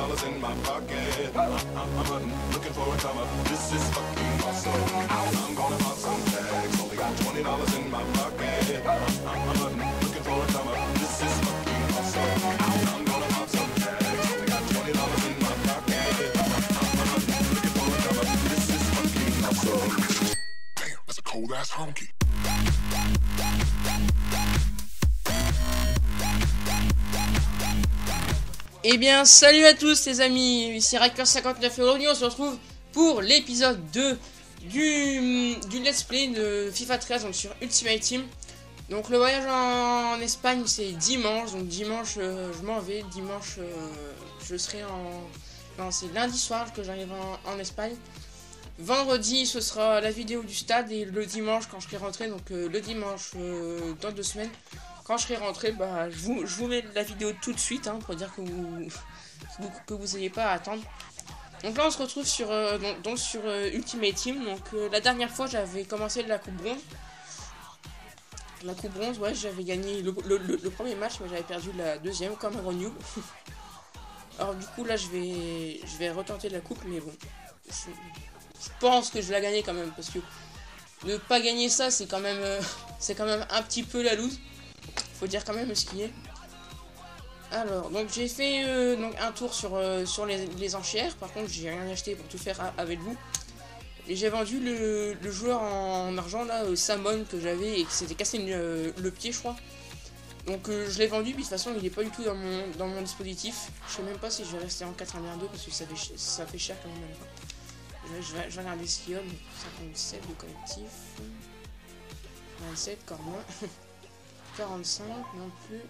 $20 in my pocket. I'm hunting, looking for a come up. This is fucking awesome. I'm gonna pop some tags. Only got $20 in my pocket. I'm hunting, looking for a come up. This is fucking awesome. I'm gonna pop some tags. Only got $20 in my pocket. I'm hunting, looking for a come up. This is fucking awesome. Damn, that's a cold ass honky. Eh bien, salut à tous les amis, ici Racker59 et aujourd'hui on se retrouve pour l'épisode 2 du let's play de FIFA 13 donc sur Ultimate Team. Donc le voyage en Espagne c'est dimanche, donc dimanche je m'en vais, dimanche je serai non, c'est lundi soir que j'arrive en Espagne. Vendredi ce sera la vidéo du stade et le dimanche quand je serai rentré, donc le dimanche dans 2 semaines. Quand je serai rentré, bah, je vous mets la vidéo tout de suite pour dire que vous n'ayez pas à attendre. Donc là on se retrouve sur, sur Ultimate Team. Donc la dernière fois j'avais commencé la coupe bronze. La coupe bronze, ouais, j'avais gagné le premier match, mais j'avais perdu la deuxième comme un gros noob. Alors du coup là je vais retenter la coupe, mais bon, je pense que je vais la gagner quand même, parce que ne pas gagner ça c'est quand même un petit peu la loose. Faut dire quand même ce qui est. Alors, donc j'ai fait donc un tour sur les enchères. Par contre, j'ai rien acheté pour tout faire avec vous. Et j'ai vendu le joueur en argent là, Samon, que j'avais et qui s'était cassé le pied, je crois. Donc je l'ai vendu, puis de toute façon, il n'est pas du tout dans mon dispositif. Je sais même pas si je vais rester en 4-1-2 parce que ça fait cher quand même. Je vais regarder ce qu'il y a. 57 de collectif. 27, corner. 45 non plus.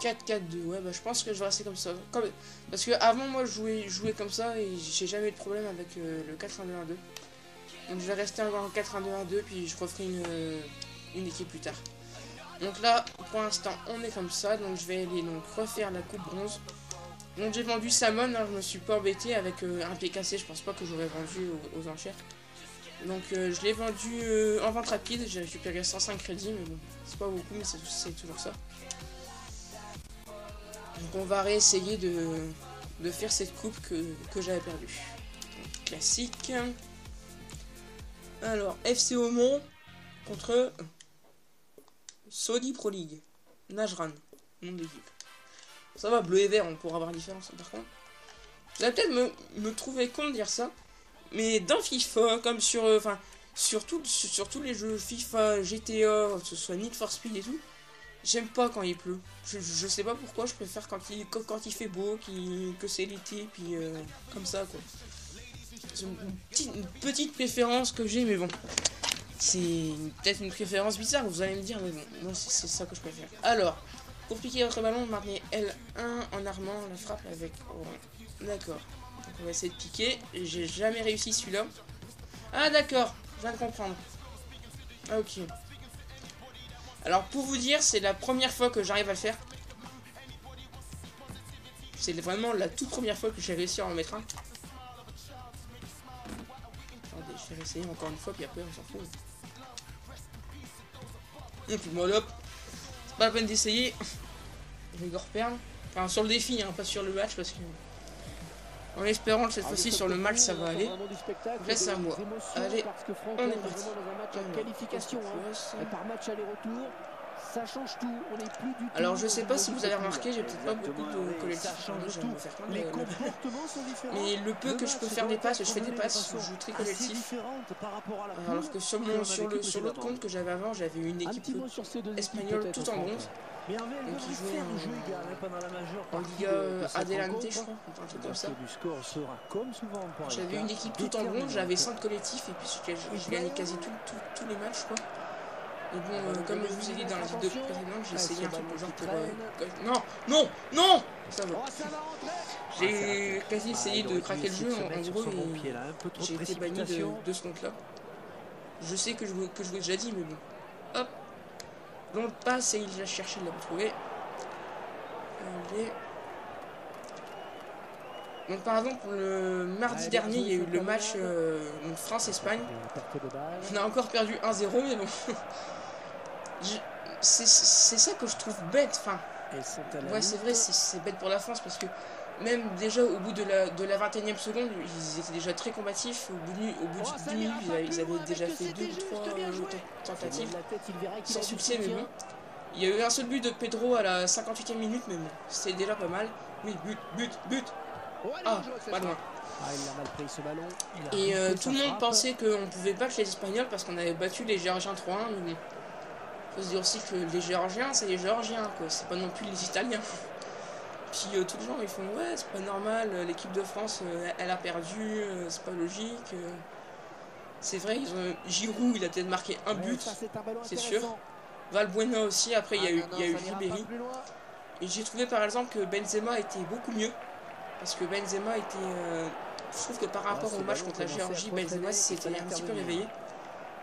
4-4-2, ouais, bah je pense que je vais rester comme ça. Parce que avant moi je jouais comme ça et j'ai jamais eu de problème avec le 4-1-2-1-2. Donc je vais rester en 4-1-2-1-2 puis je referai une équipe plus tard. Donc là pour l'instant on est comme ça, donc je vais aller refaire la coupe bronze. Donc j'ai vendu Samon, je me suis pas embêté avec un pied cassé, je pense pas que j'aurais vendu aux enchères. Donc je l'ai vendu en vente rapide, j'ai récupéré 105 crédits, mais bon, c'est pas beaucoup, mais c'est toujours ça. Donc on va réessayer de faire cette coupe que j'avais perdue. Donc, classique. Alors, FC Aumont contre Saudi Pro League. Najran, nom d'équipe. Ça va, bleu et vert, on pourra avoir la différence par contre. Vous allez peut-être me trouver con de dire ça. Mais dans FIFA, comme sur tous les jeux FIFA, GTA, que ce soit Need for Speed et tout, j'aime pas quand il pleut. Je sais pas pourquoi, je préfère quand il fait beau, que c'est l'été, puis comme ça quoi. C'est une petite préférence que j'ai, mais bon. C'est peut-être une préférence bizarre, vous allez me dire, mais bon, moi c'est ça que je préfère. Alors, pour piquer votre ballon, maintenez L1 en armant la frappe avec... Oh, d'accord. Donc on va essayer de piquer. J'ai jamais réussi celui-là. Ah d'accord, je viens de comprendre. Ah, ok. Alors pour vous dire, c'est la première fois que j'arrive à le faire. C'est vraiment la toute première fois que j'ai réussi à en mettre un. Attendez, je vais réessayer encore une fois, puis après on s'en fout. Et puis moi hop. C'est pas la peine d'essayer. Je vais reperdre. Enfin sur le défi, pas sur le match parce que... En espérant que cette fois-ci sur le match ça va aller. Reste à moi. Allez, on est parti. Alors je sais pas si vous avez remarqué, j'ai peut-être pas beaucoup de collectifs. Mais le peu que je peux faire des passes, je fais des passes, je joue très collectif. Alors que sur l'autre compte que j'avais avant, j'avais une équipe espagnole tout en bronze. Donc il jouait en Liga Adelante, je crois, un truc comme ça. J'avais une équipe tout en bronze, j'avais 5 collectifs et puis je gagnais quasi tous les matchs, quoi. Et bon, comme je vous ai dit dans la vidéo précédente, j'ai essayé un truc genre pour... Non ça va. J'ai quasi essayé de craquer le jeu, en gros, et j'ai été banni de ce compte-là. Je sais que je vous ai déjà dit, mais bon. Hop. Donc passe et il va chercher de la retrouver. Allez. Donc par exemple le mardi dernier il y a eu le match France-Espagne. On a encore perdu 1-0 mais bon. C'est ça que je trouve bête. Enfin, Elles sont à la Ouais, c'est vrai, lutte. c'est bête pour la France parce que même déjà au bout de la 21e seconde, ils étaient déjà très combatifs. Au bout Oh, de ça 10 n'ira minutes, pas ils plus avaient loin déjà avec que fait deux c'était ou trois juste bien joué. Il tentatives. lève la tête, il verra qu'il Sans a du succès, mais soutien. bon. Il y a eu un seul but de Pedro à la 58e minute, mais bon, c'était déjà pas mal. Oui, but. Oh, elle est Ah, dangereuse cette pas loin. frappe. Ah, il a mal pris ce ballon. Il a Et raté tout sa le monde frappe. pensait qu'on pouvait battre les Espagnols parce qu'on avait battu les Géorgiens 3-1, mais bon. Faut se dire aussi que les Géorgiens, c'est les Géorgiens, quoi. C'est pas non plus les Italiens. Puis tous les gens, ils font, ouais, c'est pas normal, l'équipe de France, elle a perdu, c'est pas logique. C'est vrai, Giroud, il a peut-être marqué un Ouais, but, ça c'est un ballon c'est sûr. intéressant. Valbuena aussi, après Ah non, il non, y a eu ça n'ira pas Ribéry. plus loin. Et j'ai trouvé par exemple que Benzema était beaucoup mieux. Parce que Benzema était. Je trouve que par rapport Oh, au ce match ballon contre la commençait à Géorgie, trop Benzema traîner, il s'était fallait un petit peu intervenir. réveillé.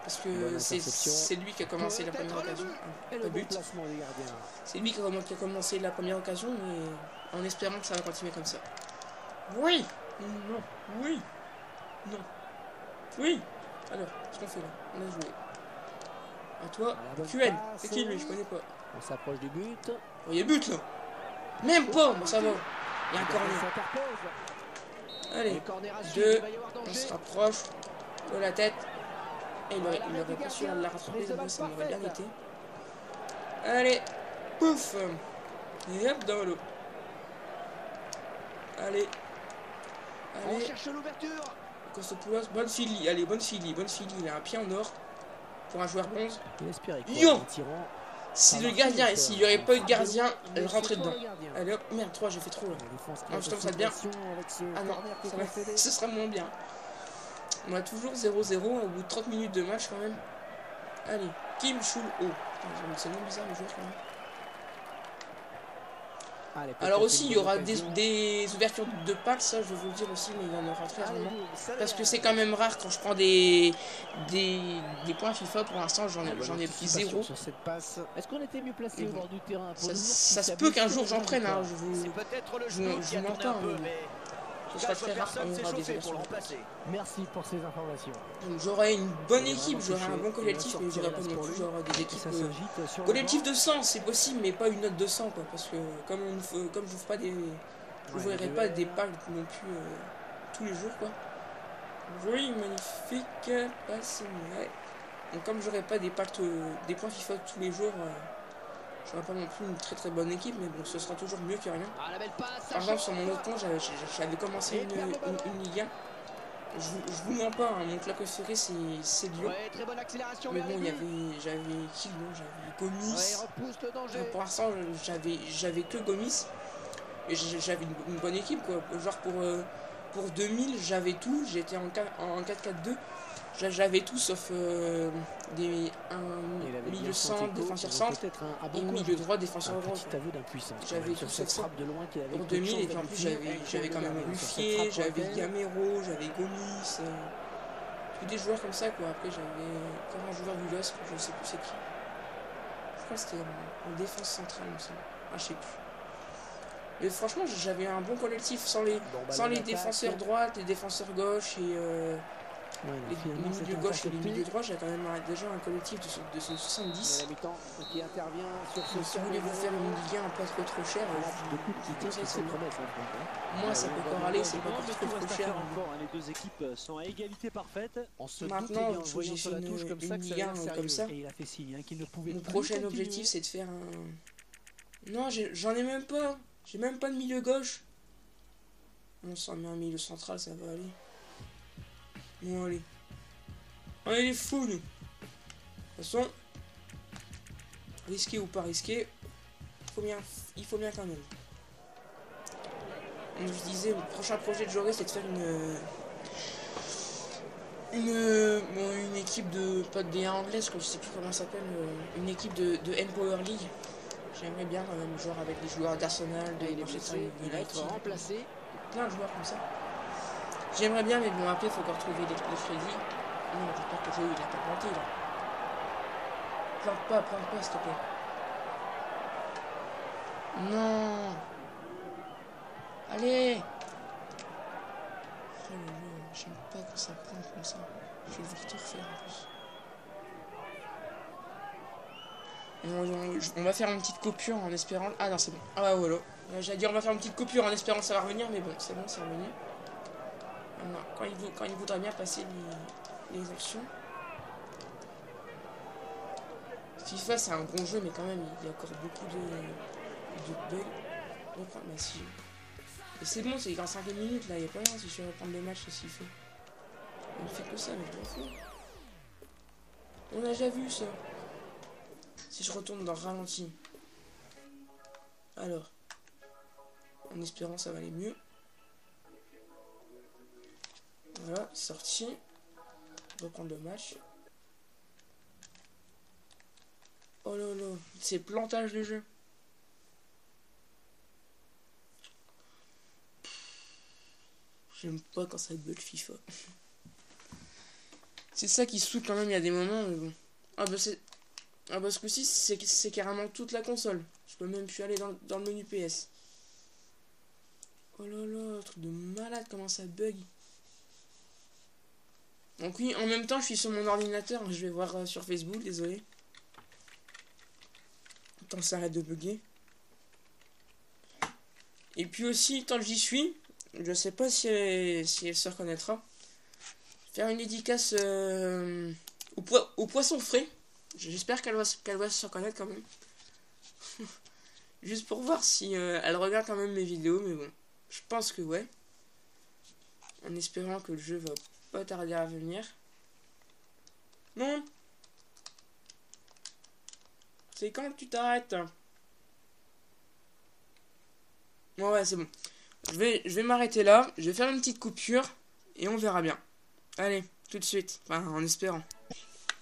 Parce que Bonne interception. c'est lui qui a commencé la première Peut-être le occasion. but. Ah, Et pas le bon but. placement des gardiens. C'est lui qui a commencé la première occasion, mais en espérant que ça va continuer comme ça. Oui. Non. Oui. Non. Oui. Alors, qu'est-ce qu'on fait là? On a joué. À toi, Ah, la bonne QN. passe. C'est qui lui? Je connais pas. On s'approche du but. Oh, il y a but là. Même pas. Bon, ça va. Il y a un Le gardien corner. s'interpose. Allez. Le corner à suivre, 2. il va y avoir On danger. se rapproche de la tête. Et il Ouais, aurait l'arrêt du pas su gardien. la rattraper, Prise de moi balle ça m'aurait bien parfaite. été. Allez, pouf. Et hop, dans l'eau. Allez. On Allez. cherche l'ouverture. Kostopoulos, bonne Philly. Allez, bonne Philly. Il a un pied en or. Pour un joueur bronze. Il espérait quoi, Yo en tirant. Si le gardien, s'il n'y aurait pas eu de gardien, elle rentrait dedans. Allez hop, merde, 3, j'ai fait trop là. Ah, je tombe ça bien. Ah non, ce sera moins bien. On a toujours 0-0 au bout de 30 minutes de match quand même. Allez, Kim Chul-ho. C'est non bizarre le joueur quand même. Allez, Alors aussi, il y aura des ouvertures de packs, ça je vais vous le dire aussi, mais il y en aura très rarement. Parce que c'est quand même rare quand je prends des points FIFA, pour l'instant j'en ai pris 0. Sur cette passe. Est-ce qu'on était mieux placé au bord du terrain pour ça se peut qu'un jour j'en prenne, hein, je vous m'entends, mais ce sera très rare quand on aura des ouvertures de packs. Merci pour ces informations. Donc j'aurai une bonne équipe, j'aurai un bon collectif, mais j'aurai pas non plus genre des équipes collectif de 100, c'est possible, mais pas une note de 100 quoi, parce que comme je n'ouvre pas des, j'ouvrirai pas des packs non plus tous les jours quoi. Oui, magnifique, passe, ouais. Donc comme j'aurai pas des packs, des points FIFA tous les jours, j'aurai pas non plus une très très bonne équipe, mais bon, ce sera toujours mieux que rien. Par exemple sur mon autre compte, j'avais commencé une Ligue 1. Je vous mens pas, hein, mon club préféré c'est Lyon. Mais bon, j'avais qui Lyon? J'avais Gomis. Pour l'instant, j'avais que Gomis. Et j'avais une bonne équipe quoi. Genre pour 2000, j'avais tout. J'étais en 4-4-2. J'avais tout sauf un milieu centre, défenseur centre, et milieu droit, défenseur droit. J'avais tout sauf ça pour 2000, et puis en plus j'avais quand même Ruffier, j'avais Gamero, j'avais Gomis, tous des joueurs comme ça quoi. Après j'avais encore un joueur du LOSC, je sais plus c'est qui. Je crois que c'était en défense centrale, il me semble. Ah, je sais plus. Mais franchement, j'avais un bon collectif sans les défenseurs droites, les défenseurs gauche et les milieux gauche et les milieux droits. J'avais quand même déjà un collectif de 70. Qui intervient sur ce si vous voulez vous faire une Ligue 1 pas trop cher, je vous conseille celle-là. Moi, ça peut encore aller, c'est pas trop cher. Les deux équipes sont à égalité parfaite. Maintenant, j'ai fait une Ligue 1 comme ça. Mon prochain objectif, c'est de faire un... Non, j'en ai même pas. J'ai même pas de milieu gauche. On s'en met un milieu central, ça va aller. Bon, allez. On est les fous, nous. De toute façon, risqué ou pas risqué, il faut bien quand même. Donc, je disais, le prochain projet de Joré, c'est de faire une équipe de, pas de D1 anglaise, je sais plus comment ça s'appelle, une équipe de N-Power League. J'aimerais bien quand même jouer avec des joueurs d'Arsenal, de Manchester United, plein de joueurs comme ça. J'aimerais bien, mais bon, après, il faut encore trouver les crédits. Non, j'espère que il a pas planté, là. Plante pas, s'il te plaît. Non. Allez. Oh là là, j'aime pas quand ça plante comme ça. Je vais devoir tout refaire en plus. On va faire une petite coupure en espérant... Ah non, c'est bon. Ah bah voilà. J'allais dire on va faire une petite coupure en espérant que ça va revenir, mais bon, c'est revenu. Maintenant, quand il voudra bien passer les actions. FIFA, c'est un bon jeu, mais quand même, il y a encore beaucoup de bugs. Reprendre, bah si. Et c'est bon, c'est dans 5 minutes, là, il n'y a pas rien si je vais reprendre le match, s'il fait. Il ne fait que ça, mais je m'en fous. On a déjà vu ça. Si je retourne dans ralenti. Alors. En espérant ça va aller mieux. Voilà, sorti. Reprendre le match. Oh là là, c'est plantage de jeu. J'aime pas quand ça bug FIFA. C'est ça qui saoule quand même, il y a des moments, mais bon. Ah bah c'est... Ah bah ce coup-ci, c'est carrément toute la console. Je peux même plus aller dans le menu PS. Oh là là, truc de malade, comment ça bug. Donc oui, en même temps, je suis sur mon ordinateur, je vais voir sur Facebook, désolé. Tant que ça arrête de bugger. Et puis aussi, tant que j'y suis, je sais pas si elle se reconnaîtra. Faire une dédicace au poisson frais. J'espère qu'elle va se reconnaître quand même. Juste pour voir si elle regarde quand même mes vidéos, mais bon. Je pense que ouais. En espérant que le jeu va pas tarder à venir. Non. C'est quand que tu t'arrêtes? Bon ouais, c'est bon. Je vais m'arrêter là. Je vais faire une petite coupure. Et on verra bien. Allez, tout de suite. Enfin, en espérant.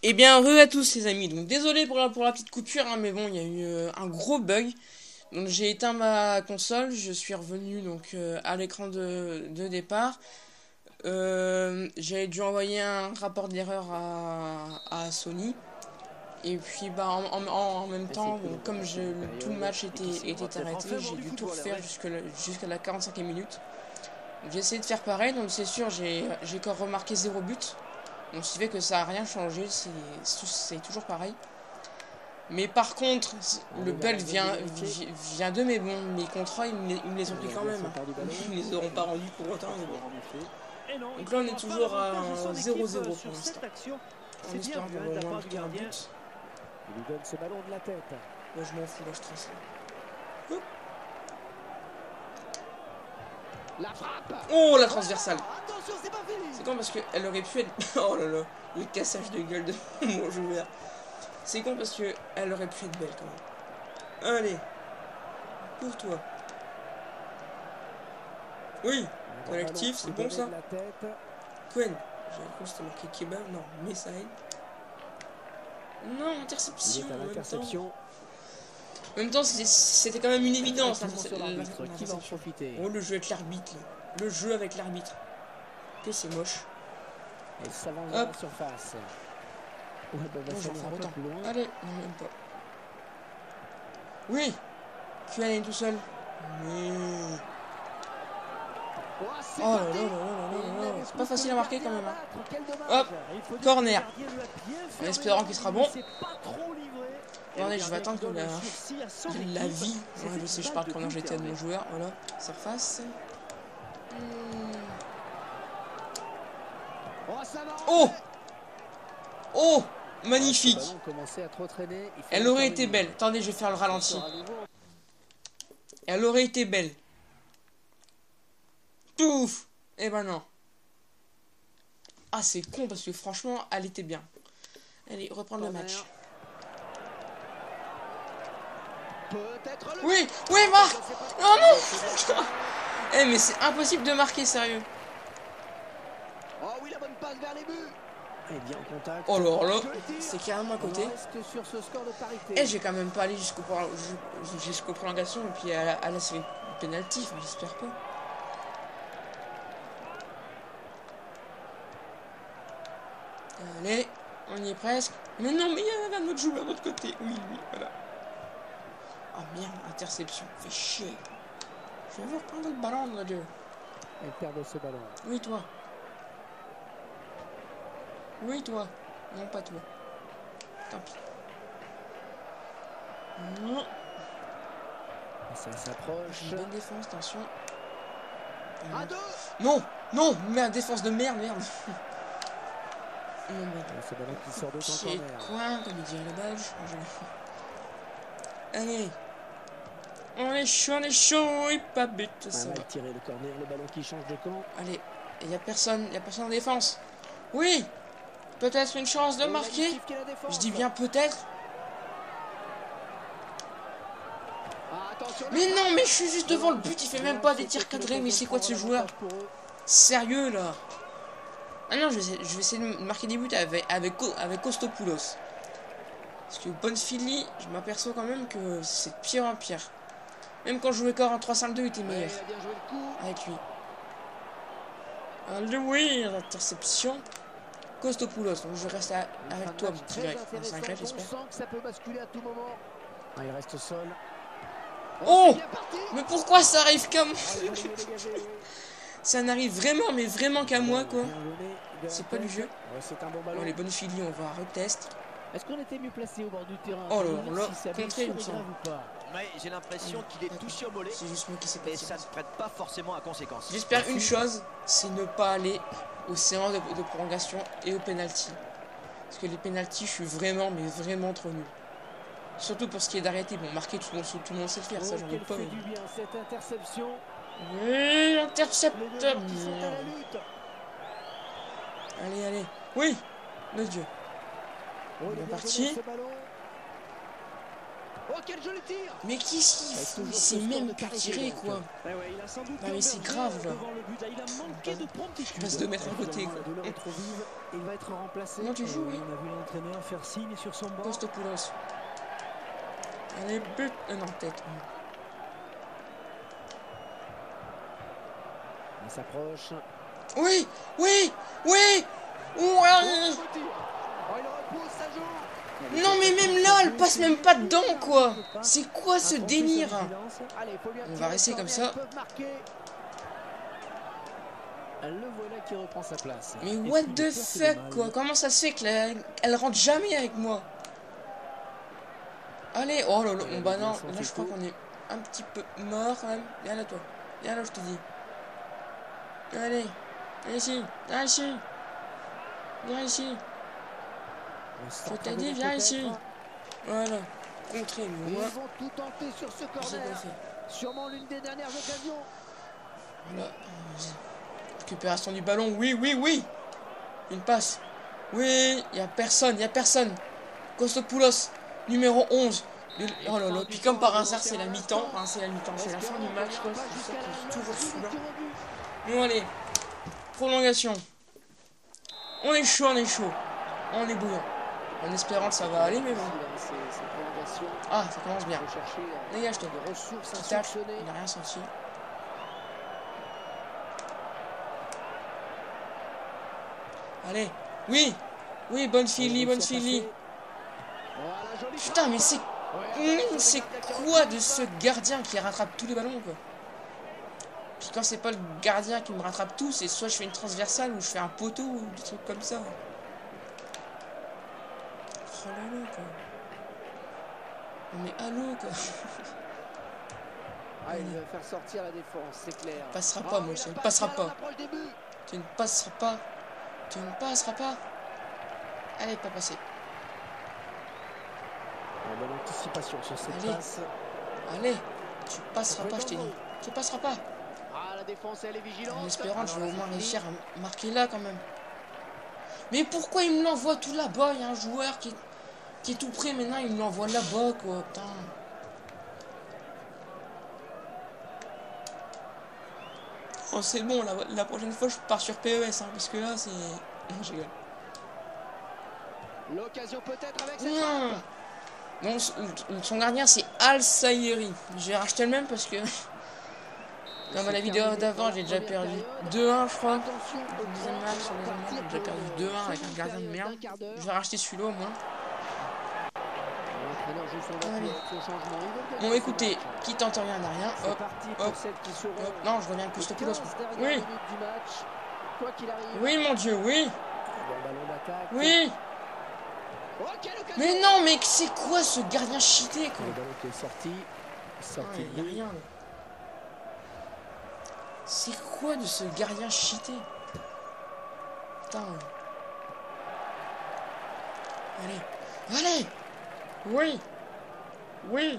Et bien, heureux à tous les amis. Donc désolé pour la petite coupure, hein, mais bon, il y a eu un gros bug. Donc j'ai éteint ma console, je suis revenu donc à l'écran de départ. J'ai dû envoyer un rapport d'erreur à Sony. Et puis bah en même temps, bon, comme tout le match était arrêté, j'ai dû tout refaire jusqu'à la 45e minute. J'ai essayé de faire pareil, donc c'est sûr, j'ai encore remarqué 0 but. Donc ce qui fait que ça n'a rien changé, c'est toujours pareil. Mais par contre, le bug vient de mes bons. Mes contrats, ils me les ont pris quand même. Ils ne les auront pas rendus pour autant. Mais bon. Donc là, on est toujours à 0-0 pour l'instant. En espérant qu'on va au moins un but. Il lui donne ce ballon de la tête. Moi, je m'en fous, là, je trace. La frappe. Oh, la transversale. C'est con parce qu'elle aurait pu être... Oh là là, le cassage de gueule de mon joueur. C'est con parce que elle aurait pu être belle quand même. Allez. Pour toi. Oui. Collectif, c'est bon ça. Cohen. J'ai cru que c'était marqué Kebab. Non, Messaïd. Non, interception. En même temps, c'était quand même une évidence. Oh, le jeu avec l'arbitre. Le jeu avec l'arbitre. Ok, c'est moche. Et ça va en surface. Ouais, bah, bon, j'en ferai autant. Allez, non, même pas. Oui. Tu es tout seul. Mais... Oh là là là là là. C'est pas facile à marquer quand même. Hein. Hop. Corner. En espérant qu'il sera bon. Attendez, je vais attendre que la vie. Ouais, je sais, je parle quand j'étais de mon joueur. Voilà. Surface. Oh. Oh. Magnifique. Elle aurait été belle. Attendez, je vais faire le ralenti. Elle aurait été belle. Pouf. Eh ben non. Ah, c'est con parce que franchement, elle était bien. Allez, reprendre le match. Oui, oui, marque. Non, non. Eh, mais c'est impossible de marquer, sérieux. Oh oui, la bonne passe vers les buts. Et bien en contact. Oh là là, c'est carrément à côté. Et j'ai quand même pas allé jusqu'au prolongation et puis elle a fait penalty, enfin, j'espère pas. Allez, on y est presque. Mais non, mais il y a un autre joueur de l'autre côté. Oui, oui, voilà. Oh merde, interception, fait chier. Je vais vous reprendre le ballon, mon Dieu. Elle perd ce ballon. Oui, toi. Oui, toi. Non, pas toi. Tant pis. Non. Ça s'approche. Une bonne défense, attention. À 2. Non, non, merde, défense de merde, merde. Non, mais Ce ballon qui sort de ton pied corner. coin, comme il dirait le belge. Allez. On est chaud, et pas but, ça va. Mal tiré le corner, le ballon qui change de camp. Allez, il n'y a personne en défense. Oui, peut-être une chance de marquer. Je dis bien peut-être. Mais non, mais je suis juste devant le but, il fait même pas des tirs cadrés, mais c'est quoi de ce joueur? Sérieux là? Ah non, je vais essayer de marquer des buts avec Kostopoulos. Parce que Bonfili, je m'aperçois quand même que c'est de pire en pire. Même quand je jouais encore en 3-5-2, il était meilleur. Avec lui. Allez, oui, l'interception. Kostopoulos, donc je reste avec toi, mon petit grec. C'est un grec, j'espère. Ça peut basculer à tout moment. Il reste au sol. Oh! Mais pourquoi ça arrive qu'à moi? Ça n'arrive vraiment, mais vraiment qu'à moi, quoi. C'est pas du jeu. C'est un bon ballon. Bon, les bonnes filles, on va retest. Est-ce qu'on était mieux placé au bord du terrain? Oh là là, contré, il me semble. Ouais, j'ai l'impression qu'il est touché au mollet, C'est juste moi qui sais pas. mais ça ne prête pas forcément à conséquence. J'espère une chose, c'est ne pas aller aux séances de prolongation et aux pénalty. Parce que les pénalty, je suis vraiment, mais vraiment trop nul. Surtout pour ce qui est d'arrêter. Bon, marquer, tout le monde sait le faire, ça j'en ai pas. Fait du bien cette interception. Oui, intercepte. Les deux joueurs qui sont à la lutte. Allez, allez. Oui, le dieu. Oh, Il est parti. ce ballon. Oh, quel joli tir. Mais qu'est-ce qu'il fout? Il sait même pas tirer, quoi. Ouais, il a sans doute Non, mais c'est grave, là. devant le but. Il a manqué de promptitude. Passe 2 mètres à côté, quoi. De l'heure trop vive. Il va être remplacé. Comment tu joues, oui. On a vu l'entraîneur faire signe sur son banc. Kostopoulos. Allez, but. Non, tête. Il s'approche. Oui, oui, oui. Ouais. Non, mais même là, elle passe même pas dedans, quoi. C'est quoi ce délire? On va rester comme ça. Le voilà qui reprend sa place. Mais what the fuck, quoi? Comment ça se fait qu'elle rentre jamais avec moi? Allez, oh là là, bah non, là je crois qu'on est un petit peu mort quand même. Viens là, toi. Viens là, je te dis. Allez, viens ici, viens ici. Viens ici. Je t'ai dit, viens ici. Voilà, contré, mais Ils moi, vont tout tenter sur ce j'ai pas corner. fait. Sûrement l'une des dernières occasions. Voilà. Récupération du ballon, oui, oui, oui. Une passe. Oui, il n'y a personne, il n'y a personne. Kostopoulos, numéro 11. Oh là là, puis comme par hasard, c'est la mi-temps. Enfin, c'est la mi-temps, c'est la fin du match, quoi. C'est ça qui est toujours saoulant. Bon, allez. Prolongation. On est chaud, on est chaud. On est bouillant. En espérant que ça va aller, mais bon. Ah, ça commence bien. Dégage-toi. Petit tac, il n'a rien senti. Allez. Oui. Oui, bonne Philly, bonne Philly. Putain, mais c'est quoi de ce gardien qui rattrape tous les ballons, quoi? Puis quand c'est pas le gardien qui me rattrape tout, c'est soit je fais une transversale ou je fais un poteau ou des trucs comme ça. Oh là là, quoi. Mais allô, quoi. Ah, il va faire sortir la défense, c'est clair. Passera pas, moi, ça ne passera pas. Tu ne passeras pas. Tu ne passeras pas. Allez, pas passé. Bonne anticipation sur cette Allez. passe. Allez, tu passeras pas, je t'ai dit. Tu passeras pas. Ah, la défense, elle est vigilante. En espérant que je vais au moins réussir à marquer là, quand même. Mais pourquoi il me l'envoie tout là-bas? Il y a un joueur qui est tout près, maintenant il me l'envoie là-bas, quoi. Putain. Oh, c'est bon, la prochaine fois je pars sur PES, hein, parce que là c'est... Non, je rigole. L'occasion peut-être avec cette Non. frappe. Non, son gardien c'est Al Sayeri. J'ai racheté le même parce que... Comme à la vidéo d'avant, j'ai déjà perdu 2-1, je crois. Attention au Le deuxième match, sur les autres matchs, j'ai déjà perdu 2-1 avec un gardien de merde. Je vais racheter celui-là au moins. L'entraîneur joue son Allez. avec ce changement. Il veut Bon, gagner écoutez, ce match. qui tente rien n'a rien. C'est Hop, parti hop, pour celles qui seront hop. Non, je reviens avec Kostopoulos. 15 dernières Oui, minutes du match. Quoi qu'il arrive. oui, mon Dieu, oui, bon ballon d'attaque. oui. Oh, quelle occasion. Mais non, mais c'est quoi ce gardien cheaté, quoi? Le ballon qui est sorti. Ah, Sorti y a de rien, là. C'est quoi de ce gardien cheaté? Putain. Allez. Allez. Oui. Oui.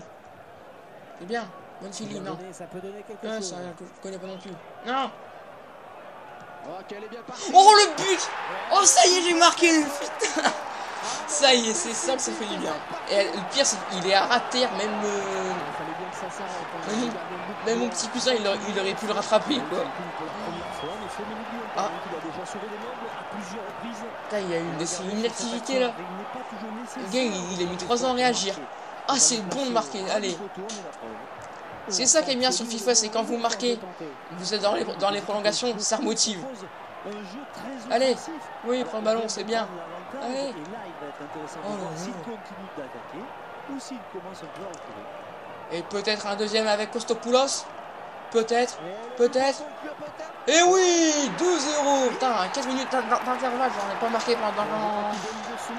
C'est bien. Bonne filie, non. Ça peut donner quelque Ah, chose. ça, je connais pas non plus. Non. Oh, qu'elle est bien partie. Oh, le but. Oh, ça y est, j'ai marqué. Putain. Ça y est, c'est ça que ça fait du bien. Et le pire, c'est qu'il est à rater, même... Il fallait bien que ça s'arrête. hein. Même- Le gardien de but Même mon qui petit cousin, il aurait pu le rattraper, quoi. pour la première fois, mais c'est Mendy, Ah. qu'il a déjà sauvé des meubles à plusieurs reprises. Putain, il y a une, c'est une inactivité, là. Il n'est pas toujours nécessaire. Le gars, il a mis 3 ans à réagir. Ah, c'est bon de marquer, allez. C'est ça qui est bien sur FIFA, c'est quand vous marquez, vous êtes dans les prolongations, ça remotive. Allez. Oui, prends le ballon, c'est bien. Allez. Et là, il va être intéressant Oh de là voir là. s'il continue d'attaquer ou s'il commence un peu à reculer. Et peut-être un deuxième avec Kostopoulos. Peut-être. Et Peut-être. conclure peut-être. Et oui, 2-0. Putain, 15 minutes d'intervalle, j'en ai pas marqué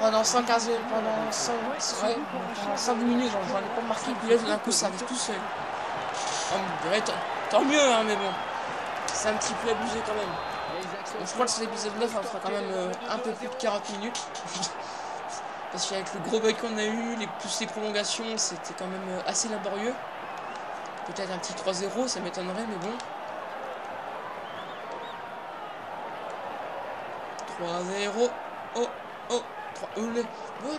pendant 115, pendant 100, ouais, pendant 110 minutes, j'en ai pas marqué. Puis là, tout d'un coup, ça arrive tout seul. Oh, ouais, tant mieux, hein, mais bon. C'est un petit peu abusé quand même. Les actions. Donc, je crois que cet épisode 9, on fera quand même un peu plus de 40 minutes. Parce qu'avec le gros bug qu'on a eu, plus les prolongations, c'était quand même assez laborieux. Peut-être un petit 3-0, ça m'étonnerait, mais bon. 3-0. Oh, oh, 3. Bon.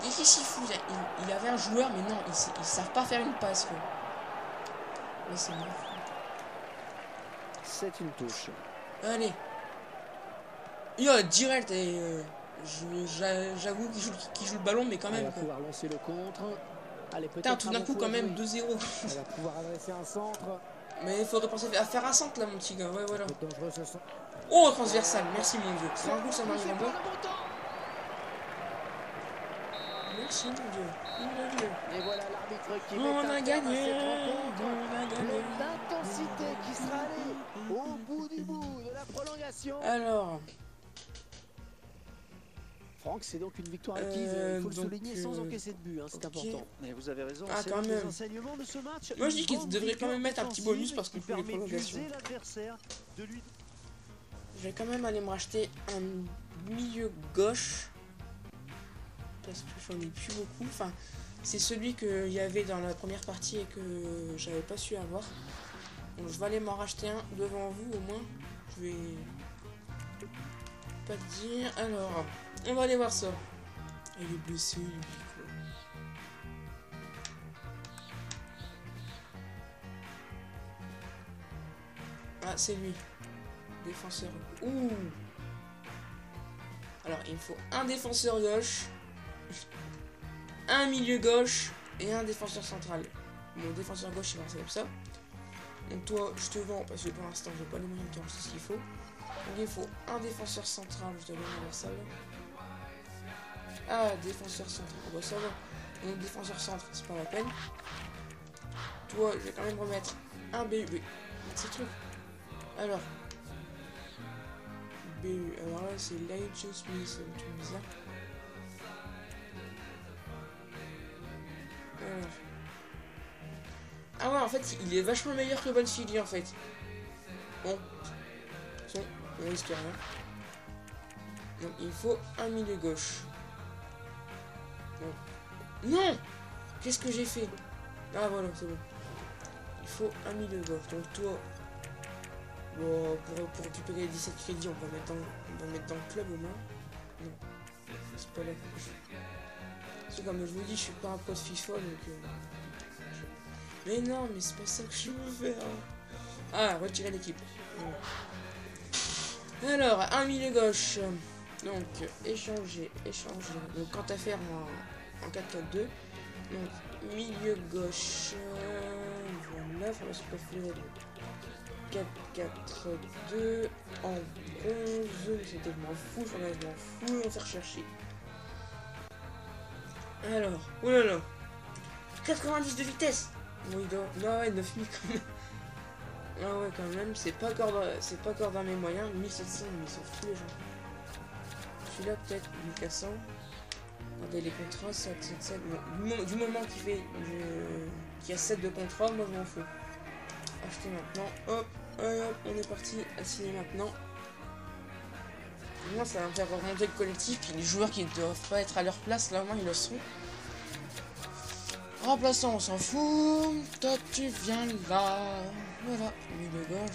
Qu'est-ce qu'il fout? Il avait un joueur, mais non, ils savent pas faire une passe, quoi. Mais c'est bon. C'est une touche. Allez. Yo, direct, et j'avoue qu'il joue le ballon, mais quand Elle même, va quoi. pouvoir lancer le contre. Allez, Putain, peut-être tout un d'un bon coup, coup quand à même, jouer. 2-0. Elle va pouvoir adresser un centre. Mais il faudrait penser à faire un centre, là, mon petit gars. Ouais, voilà. Un peu dangereux ce centre. Oh, transversal, merci, mon dieu. C'est un coup, ça m'arrive en Pas moi. le bon temps. Merci, mon dieu. Mon dieu. Et voilà l'arbitre qui met On un a terme à gagné. cette rencontre. On a gagné. Pleine d'intensité qui sera allée au bout du bout de la prolongation. Alors, Franck, c'est donc une victoire acquise. Il faut le donc, souligner sans encaisser de but. Hein, c'est ok. important. Mais vous avez raison. Ah, c'est quand l'un des même. enseignements de ce match. Moi, je dis Une qu'ils bonne devraient quand même mettre un petit bonus défensive parce que qui pour les permet prolongations. d'user l'adversaire, de lui je vais quand même aller me racheter un milieu gauche. Parce que j'en ai plus beaucoup. Enfin, c'est celui qu'il y avait dans la première partie et que j'avais pas su avoir. Donc, je vais aller m'en racheter un devant vous au moins. Je vais pas te dire. Alors, on va aller voir ça. Il est blessé, lui, quoi. Ah, c'est lui. Défenseur. Ouh. Alors, il me faut un défenseur gauche, un milieu gauche et un défenseur central. Mon défenseur gauche, il va rester comme ça. Donc toi, je te vends parce que pour l'instant, j'ai pas les moyens de te racheter ce qu'il faut. Donc il faut un défenseur central, je dois aller vers ça là. Ah, défenseur central. Bon, ça va. Donc défenseur centre, c'est pas la peine. Toi, je vais quand même remettre un BU. C'est truc. Alors. BU. Alors là, c'est Lion Smith, c'est un truc bizarre. Alors. Ah ouais, en fait, il est vachement meilleur que Bonfili, en fait. Bon. On risque rien. Donc, il faut un milieu gauche. Bon. Non! Qu'est-ce que j'ai fait? Ah, voilà, c'est bon. Il faut un milieu gauche. Donc, toi... Bon, pour récupérer les 17 crédits, on va mettre dans le club au moins. Non. C'est pas là. Parce que comme je vous dis, je suis pas un pro de FIFA, donc... Mais non, mais c'est pas ça que je veux faire. Ah, retirer l'équipe. Alors, un milieu gauche. Donc, échanger. Donc, quant à faire en 4-4-2. Donc, milieu gauche. Voilà, il va se préférer 4-4-2 en bronze. C'était je m'en fous, je m'en fous, on va faire chercher. Alors, oh là là. 90 de vitesse. Oui, non, ouais, 9000 quand même. Ah ouais, quand même, c'est pas encore dans mes moyens. 1700, mais ils sont tous les gens. Celui-là, peut-être 1400. Regardez les contrats, 7, 7, 7. Bon, du moment qu'il y a 7 de contrats, moi je m'en fous. Acheter maintenant. Hop, hop, on est parti à signer maintenant. Moi, ça va me faire remonter le collectif. Puis les joueurs qui ne doivent pas être à leur place, là au moins ils le sont. Remplaçant, on s'en fout. Toi, tu viens là. Voilà. Mais de gorge,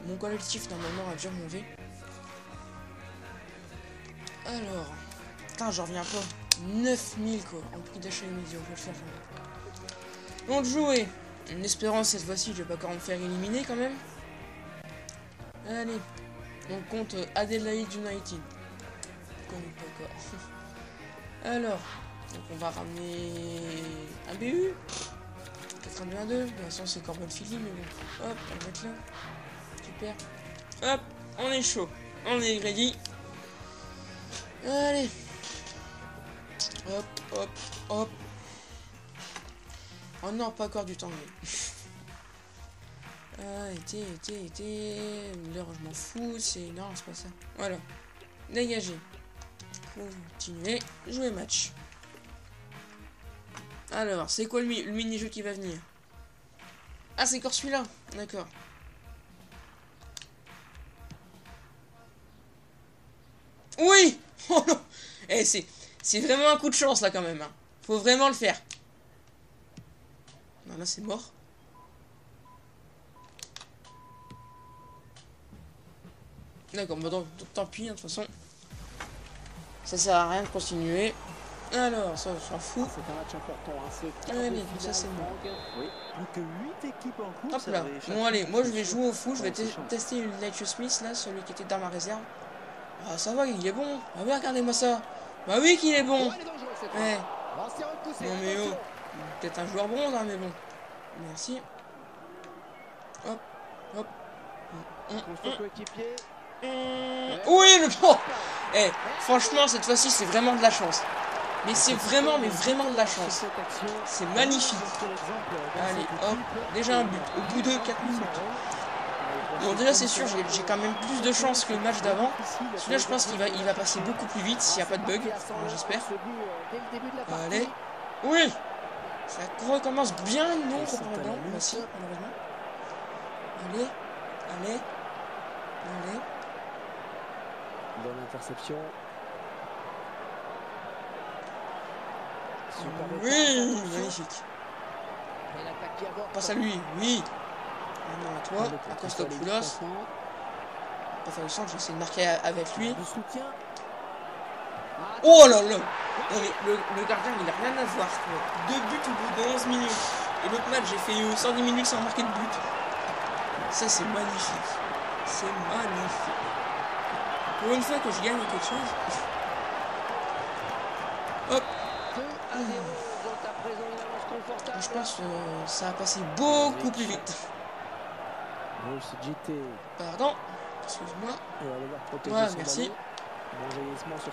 mon collectif normalement a déjà monté. Alors. Putain, j'en reviens pas. 9000 quoi. En prix d'achat immédiat. Je vais le faire quand même. Donc, jouer. En espérant cette fois-ci, je vais pas encore me faire éliminer quand même. Allez. On compte Adelaide United. Je connais pas quoi. Alors. Donc on va ramener un BU. 82-2. De toute façon c'est Corbin Philly, mais bon. Hop, on va mettre là. Super. Hop, on est chaud. On est ready. Allez. Hop, hop, hop. Oh non, pas encore du temps. Ah, été. L'heure, je m'en fous. C'est. Non, c'est pas ça. Voilà. Dégager. Continuer. Jouer match. Alors, c'est quoi le mini-jeu qui va venir? Ah, c'est encore celui-là. D'accord. Oui. Oh non. Eh, c'est vraiment un coup de chance, là, quand même. Hein. Faut vraiment le faire. Non, là, c'est mort. D'accord, bah, donc, tant pis, hein, de toute façon. Ça sert à rien de continuer. Alors, ça, on s'en fout. C'est un match important. Hein. Allez, ça c'est bon. Oui. Plus que 8 équipes en course. Hop là. Bon, allez, moi je vais jouer au foot. Je vais tester une Elijah Smith, là, celui qui était dans ma réserve. Ah, ça va, il est bon. Ah oui, regardez-moi ça. Bah oui qu'il est bon. Ouais. Non mais oh. Peut-être un joueur bon, hein, mais bon. Merci. Hop, hop. Oui, le bon. Eh, franchement, cette fois-ci, c'est vraiment de la chance. Mais c'est vraiment, de la chance. C'est magnifique. Allez, hop. Déjà un but. Au bout de 4 minutes. Bon, déjà, c'est sûr, j'ai quand même plus de chance que le match d'avant. Celui-là, je pense qu'il va passer beaucoup plus vite s'il n'y a pas de bug. J'espère. Allez. Oui. Ça recommence bien, non, probablement. Bah si, malheureusement. Allez. Bonne interception. Oui, magnifique. Passe à lui, oui. Maintenant à toi, à Kostopoulos. Pas faire le centre, j'ai essayé de marquer avec lui. Oh là là. Non mais le gardien il a rien à voir. 2 buts au bout de 11 minutes. Et l'autre match j'ai fait 110 minutes sans marquer de but. Ça c'est magnifique. C'est magnifique. Pour une fois que je gagne quelque chose. Hop. Je pense que ça a passé beaucoup plus vite. Pardon. Excuse-moi. Ouais, merci.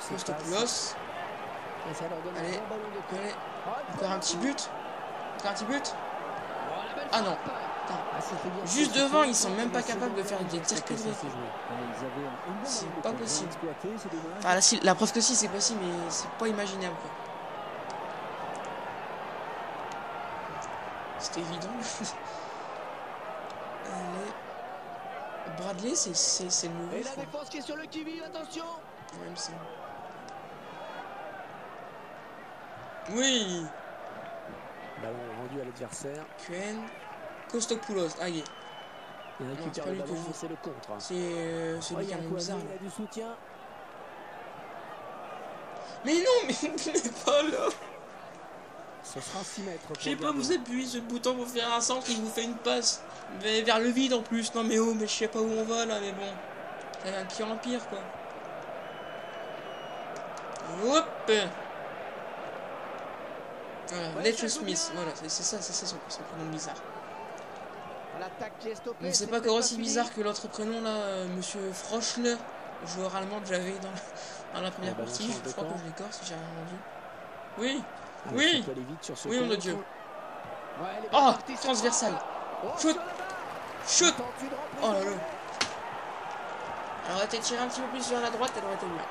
Kostopoulos. Allez. Encore un petit but. Ah non. Juste devant, ils sont même pas capables de faire des tirs cadrés. C'est pas possible. Ah, la preuve que si, c'est possible, mais c'est pas imaginable quoi. C'était évident. Allez. Bradley, c'est le nouveau. la défense qui est sur le qui-vive, attention. Ouais, il me semble. Oui. Ballon rendu à l'adversaire. Quen. Kostopoulos. Ah, y est. Il récupère le ballon, c'est le contre. C'est celui qui a un nom bizarre. Il a du soutien. Mais non, mais pas là. Ce sera 6 mètres. Je sais pas, vous appuyez sur le bouton pour faire un centre, il vous fait une passe. Mais vers le vide en plus. Non mais oh, mais je sais pas où on va là, mais bon. Ça va de pire en pire quoi. Hop. Voilà, Elijah Smith, voilà, c'est ça son prénom bizarre. Donc c'est pas encore aussi bizarre que l'autre prénom là, Monsieur Froschle, joueur allemand que j'avais dans la première partie. Je crois que je l'écorce si j'ai rien entendu. Oui. Oui. Oui, mon Dieu. Oh, transversal. Shoot. Oh là là. Elle aurait été tirée un petit peu plus vers la droite, elle aurait été bien.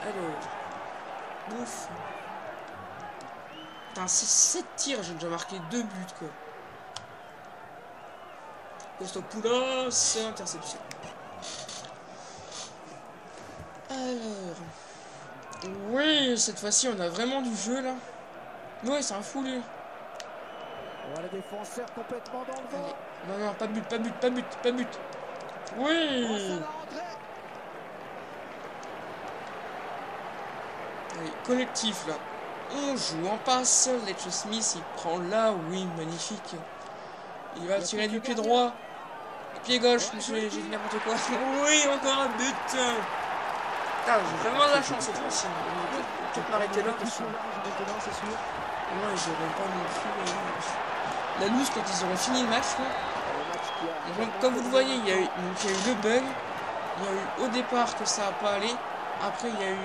Alors. Ouf. Putain, 7 tirs, j'ai déjà marqué 2 buts, quoi. Kostopoulos, c'est interception. Alors... Oui, cette fois-ci, on a vraiment du jeu, là. Ouais, c'est un fou, lui. Oh, le défenseur complètement dans le vent. Non, non, pas but, pas but, pas but, pas but. Oui. Allez, collectif, là. On joue en passe. Letch Smith, il prend là. Oui, magnifique. Il va tirer du pied droit. Pied gauche, j'ai dit n'importe quoi. Oui, encore un but. Putain, j'ai vraiment de la chance cette fois-ci. Je vais peut-être m'arrêter là. Parce que... Ouais, j'aurais pas non plus... La loose quand ils auront fini le match, quoi. Donc, comme vous le voyez, il y a eu le bug. Il y a eu au départ que ça n'a pas allé. Après, il y a eu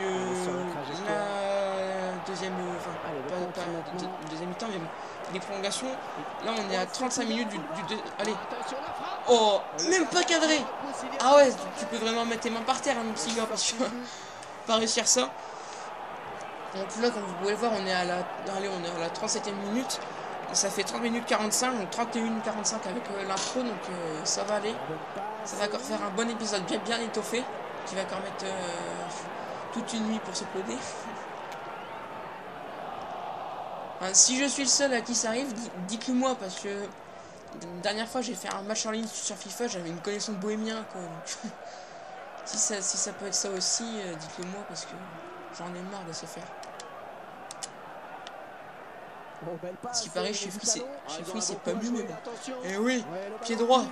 la deuxième... Enfin, pas le deuxième mi-temps, mais bon, les prolongations. Là, on est à 35 minutes du allez. Oh, même pas cadré. Ah ouais, tu peux vraiment mettre tes mains par terre, mon petit gars, parce que pas réussir ça. Donc là, comme vous pouvez le voir, on est à la 37e minute. Ça fait 30 minutes 45, donc 31-45 avec l'intro, donc ça va aller. Ça va encore faire un bon épisode bien étoffé, qui va encore mettre toute une nuit pour se coder. Enfin, si je suis le seul à qui ça arrive, dites-le moi, parce que la dernière fois j'ai fait un match en ligne sur FIFA, j'avais une connexion de bohémien, quoi. Donc, si ça peut être ça aussi, dites-le moi, parce que j'en ai marre de se faire. Ce qui paraît, chez Free, c'est pas mieux, mais bon. Eh oui, pied droit.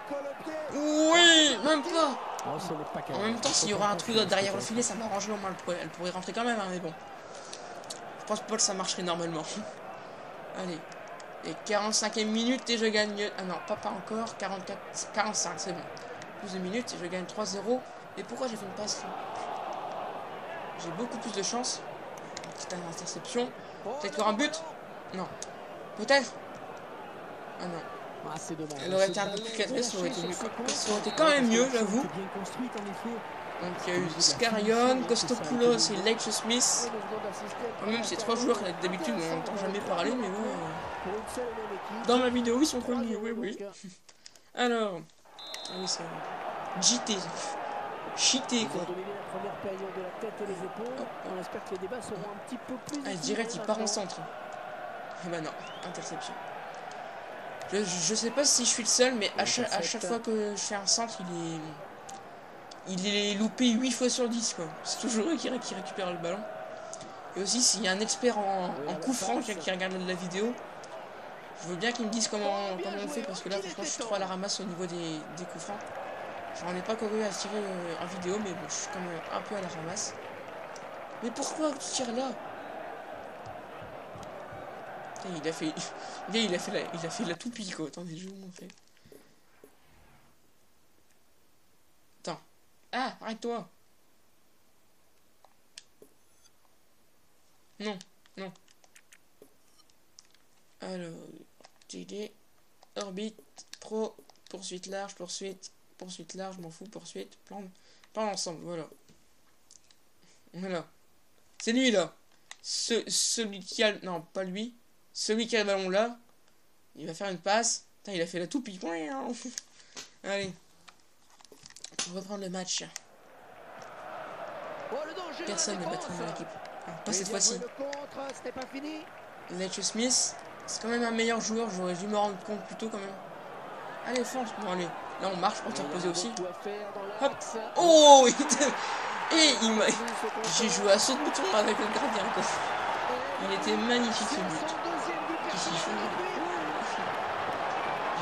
Oui, même pas. En même temps, s'il y aura un trou derrière le filet, ça m'arrangerait au moins. Elle pourrait rentrer quand même, hein, mais bon. Je pense pas que ça marcherait normalement. Allez. Et 45e minute et je gagne... Ah non, pas encore. 45, c'est bon. 12 minutes et je gagne 3-0. Et pourquoi j'ai fait une passe là? J'ai beaucoup plus de chance. Petite interception. Peut-être qu'il y aura un but? Non. Peut-être? Ah non. Elle aurait été un peu plus cadrée, ça aurait été mieux. Ça aurait été quand même mieux, j'avoue. Donc il y a eu Scarion, Kostopoulos et Letch Smith. Quand même, c'est 3 joueurs que d'habitude on n'entend jamais parler, mais bon. Dans ma vidéo, ils sont connus, oui. Alors. Ah oui, c'est JT. Cheaté, quoi. Ah, direct, il part en centre. Eh ben non, interception. Je sais pas si je suis le seul, mais à chaque fois que je fais un centre, il est loupé 8 fois sur 10, quoi. C'est toujours eux qui récupèrent le ballon. Et aussi, s'il y a un expert en coup franc qui regarde la vidéo, je veux bien qu'il me dise comment on fait, parce que là, franchement, je suis trop à la ramasse au niveau des coups francs. J'en ai pas encore eu à tirer en vidéo, mais bon, je suis quand même un peu à la ramasse. Mais pourquoi tu tires là? Il a fait la toupie, quoi. Attendez, je vais vous montrer. Attends. Ah, arrête-toi. Non. Alors, TD, orbite, pro, poursuite large, poursuite large, je m'en fous, poursuite, plan ensemble, voilà. C'est lui, là. Celui qui a... Non, pas lui. Celui qui a le ballon là, il va faire une passe. Putain, il a fait la toupie. Allez. On va reprendre le match. Personne ne battu dans l'équipe. Pas cette fois-ci. Letch Smith, c'est quand même un meilleur joueur. J'aurais dû me rendre compte plus tôt quand même. Allez, fonce. Bon, allez. Là, on marche pour te reposer aussi. Hop. Oh, j'ai joué à saut de bouton avec le gardien, quoi. Il était magnifique ce but.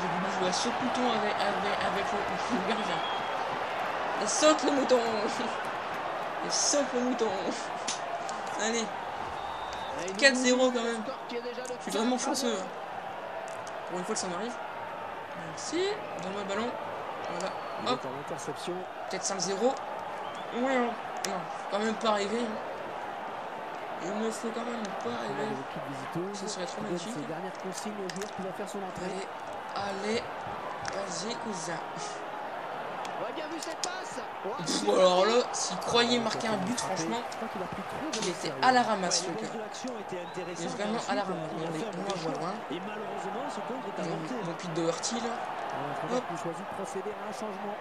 J'ai voulu jouer à saut de bouton avec le gardien. Et saute le mouton. Et saute le mouton. Allez. 4-0 quand même. Je suis vraiment chanceux. Pour une fois que ça m'arrive. Merci. Donne-moi le ballon. Voilà. Hop. Peut-être 5-0. Ouais, non. Quand même pas arriver. Il me faut quand même pas arriver. Ce serait trop magnifique. Allez. Vas-y, cousin. Ouais, bien vu cette passe. Ouais, Pff, alors là, s'il croyait marquer un but, franchement, Je crois qu'il a pris trop de il était sérieux. à la ramasse, Ouais, le les gars. courses de l'action étaient Il est intéressantes, vraiment mais à la ensuite, ramasse. il a Allez, fait un on mauvais va choix. loin. Et malheureusement, ce contre est avorté. Mon pit de Hurty, là. L'entraîneur Hop. qui choisit de procéder à un changement.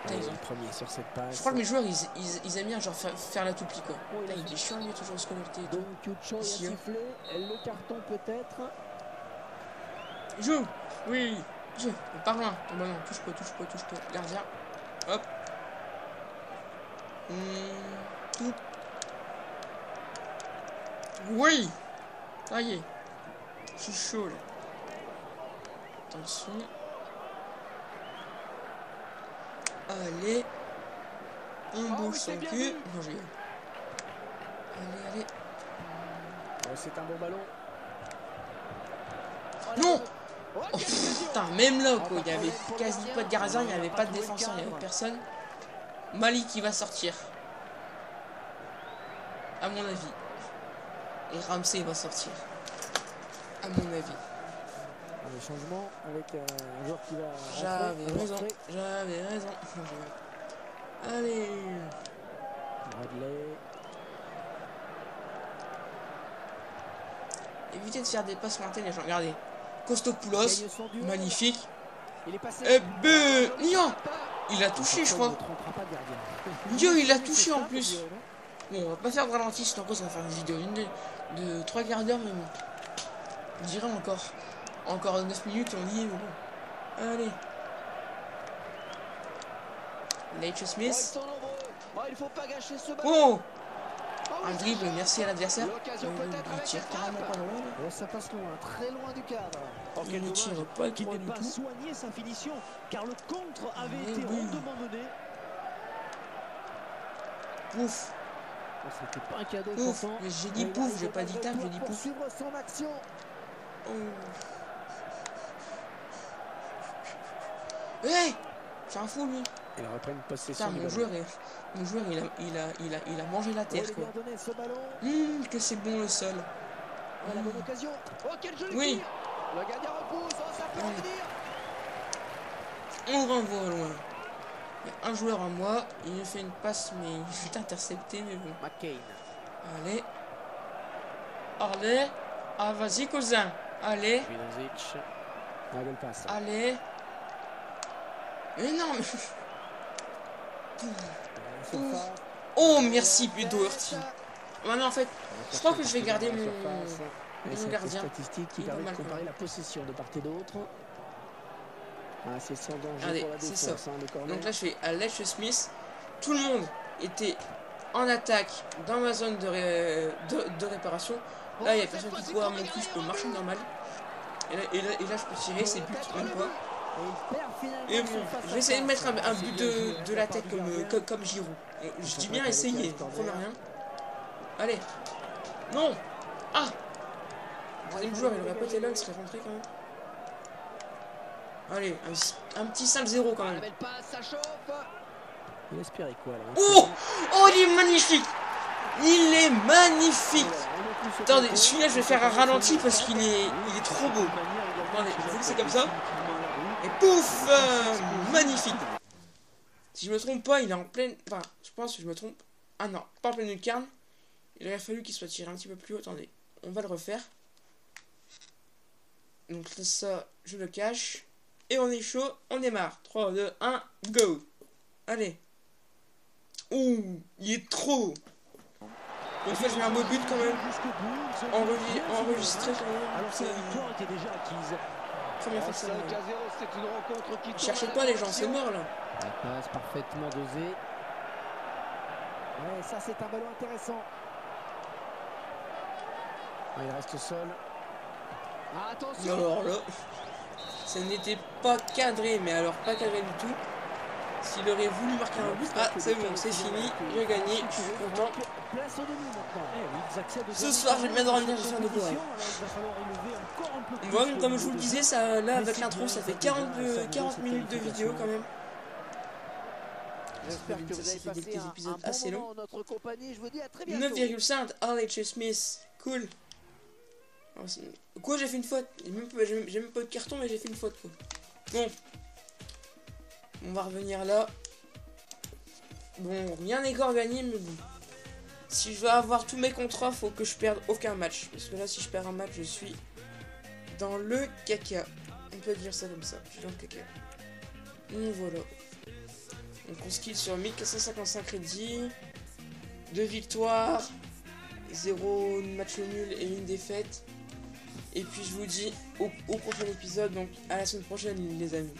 Putain, ils ont- Le premier sur cette passe. Je crois que mes joueurs, ils aiment bien genre faire la toupie, quoi. Putain, il est chiant, lui, toujours se connecter et tout. Donc Kucho a Ici, hein. sifflé. Le carton peut-être. Joue. Oui. Joue. Par loin. Oh, bah non, touche pas, touche pas, touche pas. Gardien. Hop. Tout. Oui. Ça y est. Je suis chaud, là. Attention. Allez. On bouge son cul. Non, j'ai... Allez, allez. C'est un bon ballon. Non. Oh, Oh, quelle occasion. putain, même là, quoi. Il y avait quasi pas de gardien, il n'y avait pas de défenseur, il n'y avait personne. Mali qui va sortir. À mon avis. Et Ramsey va sortir. À mon avis. Le changement avec un joueur qui va. J'avais raison. J'avais raison. Allez. Bradley. Évitez de faire des passes lointaines, les gens. Regardez. Kostopoulos. Gagne son duel. Magnifique. Il est passé. Et but. Nian. Il a touché, je Il crois. ne trompera pas de gardien. Dieu, il a touché en plus. Bon, on va pas faire de ralenti, sinon on va faire une vidéo de 3 quarts d'heure, mais bon. On dirait encore 9 minutes, on y est, mais bon. Allez. Nate Oh, ils Smith. sont nombreux. Oh, il faut pas gâcher ce ballon. Oh, Oh, oui, un ça dribble, chope. merci à l'adversaire. L'occasion peut-être Il avec tire la carrément frappe. pas loin. Oh, ça passe loin, très loin du cadre. Oh, Il quel ne dommage. tire pas Qu'il droit n'ait du pas tout. soigné sa finition, car le contre avait Mais été oui. rondement mené. Pouf, Oh, c'était pas un cadeau pouf. pourtant. Mais j'ai dit pouf, j'ai pas dit table, j'ai dit pouf. Poursuivre son action. Oh. Hey, c'est un fou lui. Il reprend une possession. Putain, du mon ballon. joueur, il a mangé la Oh, terre, il quoi. a bien donné ce ballon. Que c'est bon le sol. Oh, la bonne occasion. Oh, quel joli Oui. tir. Le gardien repousse. Oh, ça peut Oui. revenir. On renvoie loin. Il y a un joueur en moi. Il me fait une passe, mais il est intercepté, mais bon. McCain. Allez. Allez. Ah, vas-y, cousin. Allez. Vinozic. La belle passe. Allez. Mais non, mais... Surface. Oh, merci, but Doherty. Maintenant, en fait, je crois que je vais garder mon gardien. Statistique qui Il est pas permet de mal, comparer quand la possession de part et d'autre. Ah, c'est sans danger Allez, pour la c'est défense, ça. hein, le corner. Donc là, je fais à Lech Smith. Tout le monde était en attaque dans ma zone de réparation. Là, il n'y a personne qui court à mon cul, je peux marcher normal. Et là, je peux tirer, c'est but, même pas. Et il perd finalement Et son bon, face à je vais essayer de face. mettre un C'est but bien joué de la part tête du gardien. comme Giroud. Je dis bien essayer, je promets rien. Allez. Non. Ah. Le troisième joueur, il aurait pas été là, il serait rentré quand même. Allez, un petit 5-0 quand La même. belle passe, ça chauffe. Il espérait quoi là? Oh. Oh, il est magnifique. Il est magnifique. Attendez, celui-là, je vais faire un ralenti parce qu'il est trop beau. Attendez, je vais laisser comme ça. Et pouf, magnifique. Si je me trompe pas, il est en pleine... Enfin, je pense que je me trompe. Ah non, pas en pleine lucarne. Il aurait fallu qu'il soit tiré un petit peu plus haut. Attendez, on va le refaire. Donc ça, je le cache. Et on est chaud, on démarre. 3, 2, 1, go. Allez. Ouh, il est trop beau. Donc ça, j'ai un beau but quand même. Enregistré quand même. Alors que la victoire était déjà acquise. Première fois Oh, que ça 5 me- à 0, c'est une rencontre qui tourne Cherchez à la pas les gens, c'est perfection. mort là. La passe parfaitement dosée. Ouais, ça c'est un ballon intéressant. Ah, il reste au sol. Ah, attention. Alors là, ça n'était pas cadré, mais alors pas cadré du tout. S'il aurait voulu marquer un but, ah c'est bon, c'est fini, j'ai gagné, je suis content. Place au demi maintenant. Eh oui, ils accèdent au Ce dernier soir, je vais carré bien dormir, de je vais cette faire de beaux rêves. compétition. Alors, il va falloir élever encore un peu plus Moi, le comme je vous niveau le de disais, jeu. ça, là Mais avec c'est l'intro, bien, ça fait c'est 40 déjà 40 minutes de vidéo quand même. J'espère que vous avez Ça fait des passé petits un épisodes bon assez moment longs. en notre compagnie. Je vous dis à très bientôt. 9,5 LH Smith, cool. Quoi, j'ai fait une faute. J'ai même pas eu de carton, mais j'ai fait une faute, quoi. Bon. On va revenir là. Bon, rien n'est encore gagné, mais bon. Si je veux avoir tous mes contrats, faut que je perde aucun match. Parce que là, si je perds un match, je suis dans le caca. On peut dire ça comme ça. Je suis dans le caca. Donc voilà. Donc on se quitte sur 1455 crédits. 2 victoires. 0 match nul et 1 défaite. Et puis je vous dis au prochain épisode. Donc à la semaine prochaine, les amis.